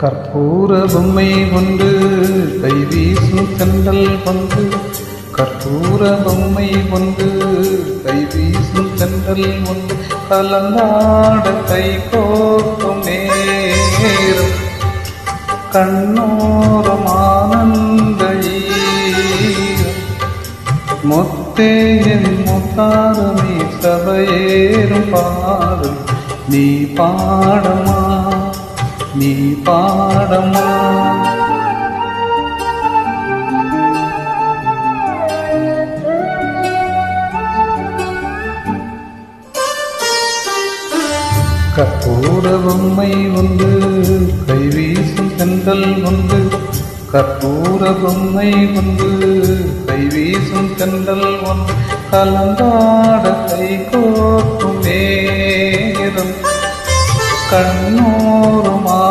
கற்பூர பொம்மை கொண்டு கை வீசும் தென்றல் கொண்டு கற்பூர பொம்மை கொண்டு கை வீசும் தென்றல் கொண்டு கலந்தாட கை கோர்க்கும் நேரம் கண்ணோரம் ஆனந்த ஈரம் முத்தே என் முத்தாரமே சபையேறும் பாடும் நீ பாடமா நீ பாடமா. கற்பூர பொம்மை கொண்டு கை வீசும் தென்றல் கொண்டு கற்பூர பொம்மை கொண்டு கை வீசும் தென்றல் கொண்டு கலந்தாட கை கோர்க்கும் நேரம் கண்ணோரமா